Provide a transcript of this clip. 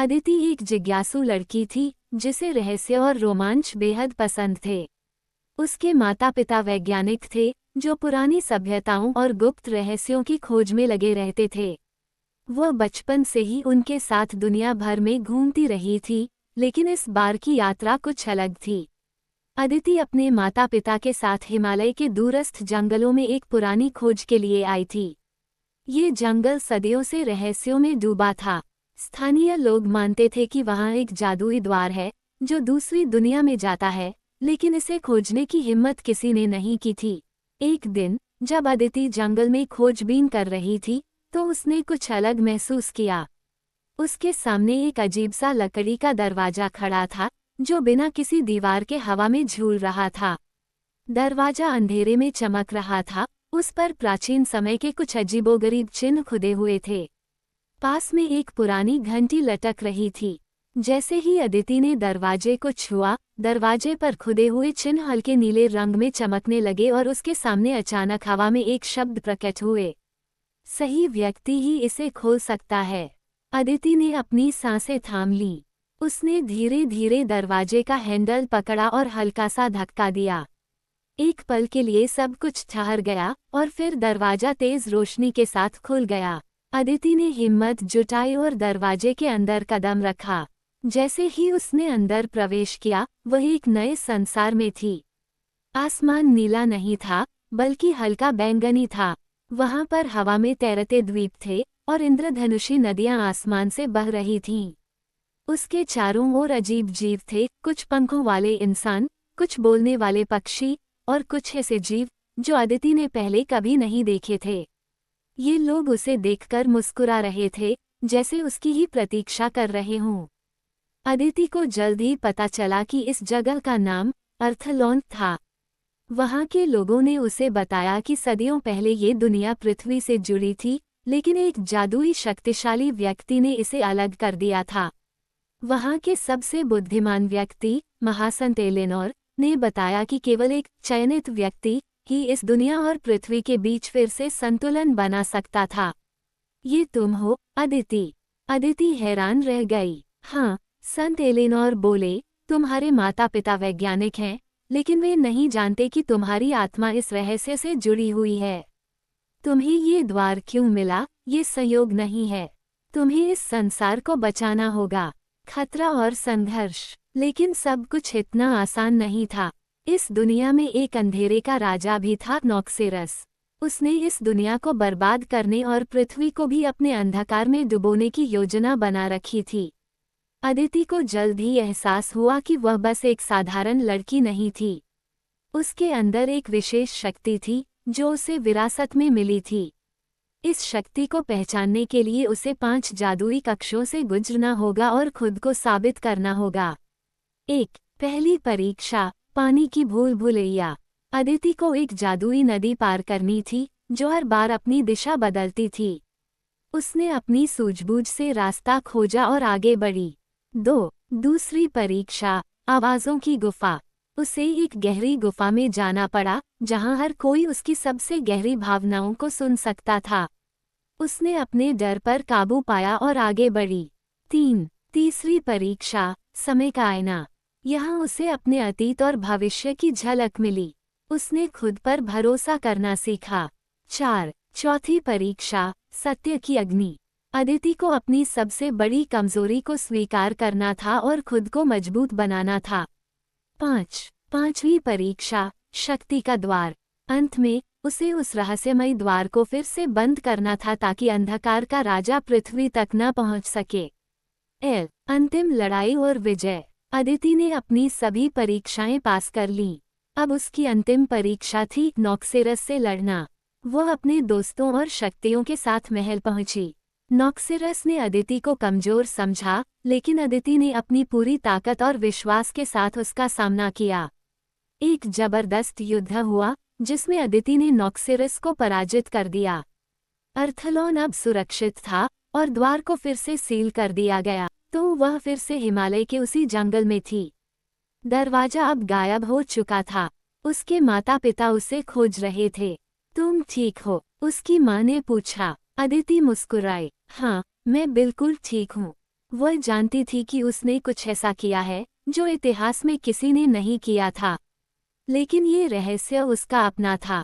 अदिति एक जिज्ञासु लड़की थी जिसे रहस्य और रोमांच बेहद पसंद थे। उसके माता पिता वैज्ञानिक थे जो पुरानी सभ्यताओं और गुप्त रहस्यों की खोज में लगे रहते थे। वह बचपन से ही उनके साथ दुनिया भर में घूमती रही थी, लेकिन इस बार की यात्रा कुछ अलग थी। अदिति अपने माता पिता के साथ हिमालय के दूरस्थ जंगलों में एक पुरानी खोज के लिए आई थी। ये जंगल सदियों से रहस्यों में डूबा था। स्थानीय लोग मानते थे कि वहाँ एक जादुई द्वार है जो दूसरी दुनिया में जाता है, लेकिन इसे खोजने की हिम्मत किसी ने नहीं की थी। एक दिन जब अदिति जंगल में खोजबीन कर रही थी तो उसने कुछ अलग महसूस किया। उसके सामने एक अजीब सा लकड़ी का दरवाजा खड़ा था जो बिना किसी दीवार के हवा में झूल रहा था। दरवाजा अंधेरे में चमक रहा था, उस पर प्राचीन समय के कुछ अजीबोगरीब चिन्ह खुदे हुए थे। पास में एक पुरानी घंटी लटक रही थी। जैसे ही अदिति ने दरवाजे को छुआ, दरवाजे पर खुदे हुए चिन्ह हल्के नीले रंग में चमकने लगे और उसके सामने अचानक हवा में एक शब्द प्रकट हुए, सही व्यक्ति ही इसे खोल सकता है। अदिति ने अपनी सांसें थाम ली। उसने धीरे धीरे दरवाजे का हैंडल पकड़ा और हल्का सा धक्का दिया। एक पल के लिए सब कुछ ठहर गया और फिर दरवाजा तेज रोशनी के साथ खुल गया। अदिति ने हिम्मत जुटाई और दरवाजे के अंदर कदम रखा। जैसे ही उसने अंदर प्रवेश किया, वह एक नए संसार में थी। आसमान नीला नहीं था, बल्कि हल्का बैंगनी था। वहां पर हवा में तैरते द्वीप थे और इंद्रधनुषी नदियां आसमान से बह रही थीं। उसके चारों ओर अजीब जीव थे, कुछ पंखों वाले इंसान, कुछ बोलने वाले पक्षी और कुछ ऐसे जीव जो अदिति ने पहले कभी नहीं देखे थे। ये लोग उसे देखकर मुस्कुरा रहे थे, जैसे उसकी ही प्रतीक्षा कर रहे हों। अदिति को जल्द ही पता चला कि इस जगह का नाम अर्थलोन था। वहाँ के लोगों ने उसे बताया कि सदियों पहले ये दुनिया पृथ्वी से जुड़ी थी, लेकिन एक जादुई शक्तिशाली व्यक्ति ने इसे अलग कर दिया था। वहाँ के सबसे बुद्धिमान व्यक्ति, महासंत एलेनोर, ने बताया कि केवल एक चयनित व्यक्ति ही इस दुनिया और पृथ्वी के बीच फिर से संतुलन बना सकता था। ये तुम हो, अदिति? अदिति हैरान रह गई। हाँ, संत एलेनोर बोले, तुम्हारे माता पिता वैज्ञानिक हैं, लेकिन वे नहीं जानते कि तुम्हारी आत्मा इस रहस्य से जुड़ी हुई है। तुम्हें ये द्वार क्यों मिला, ये संयोग नहीं है। तुम्हें इस संसार को बचाना होगा। खतरा और संघर्ष, लेकिन सब कुछ इतना आसान नहीं था। इस दुनिया में एक अंधेरे का राजा भी था, नॉक्सेरस। उसने इस दुनिया को बर्बाद करने और पृथ्वी को भी अपने अंधकार में डुबोने की योजना बना रखी थी। अदिति को जल्द ही एहसास हुआ कि वह बस एक साधारण लड़की नहीं थी। उसके अंदर एक विशेष शक्ति थी जो उसे विरासत में मिली थी। इस शक्ति को पहचानने के लिए उसे 5 जादुई कक्षों से गुजरना होगा और खुद को साबित करना होगा। पहली परीक्षा, पानी की भूल भुलैया। अदिति को एक जादुई नदी पार करनी थी जो हर बार अपनी दिशा बदलती थी। उसने अपनी सूझबूझ से रास्ता खोजा और आगे बढ़ी। दूसरी परीक्षा, आवाज़ों की गुफा। उसे एक गहरी गुफा में जाना पड़ा जहां हर कोई उसकी सबसे गहरी भावनाओं को सुन सकता था। उसने अपने डर पर काबू पाया और आगे बढ़ी। तीसरी परीक्षा, समय का आईना। यहाँ उसे अपने अतीत और भविष्य की झलक मिली। उसने खुद पर भरोसा करना सीखा। चौथी परीक्षा, सत्य की अग्नि। अदिति को अपनी सबसे बड़ी कमजोरी को स्वीकार करना था और खुद को मजबूत बनाना था। पांचवी परीक्षा, शक्ति का द्वार। अंत में उसे उस रहस्यमयी द्वार को फिर से बंद करना था ताकि अंधकार का राजा पृथ्वी तक न पहुंच सके। अंतिम लड़ाई और विजय। अदिति ने अपनी सभी परीक्षाएं पास कर लीं। अब उसकी अंतिम परीक्षा थी नॉक्सेरस से लड़ना। वह अपने दोस्तों और शक्तियों के साथ महल पहुंची। नॉक्सेरस ने अदिति को कमजोर समझा, लेकिन अदिति ने अपनी पूरी ताकत और विश्वास के साथ उसका सामना किया। एक जबरदस्त युद्ध हुआ जिसमें अदिति ने नॉक्सेरस को पराजित कर दिया। अर्थलोन अब सुरक्षित था और द्वार को फिर से सील कर दिया गया, तो वह फिर से हिमालय के उसी जंगल में थी। दरवाजा अब गायब हो चुका था। उसके माता पिता उसे खोज रहे थे। तुम ठीक हो? उसकी माँ ने पूछा। अदिति मुस्कुराई। हाँ, मैं बिल्कुल ठीक हूँ। वह जानती थी कि उसने कुछ ऐसा किया है जो इतिहास में किसी ने नहीं किया था, लेकिन ये रहस्य उसका अपना था।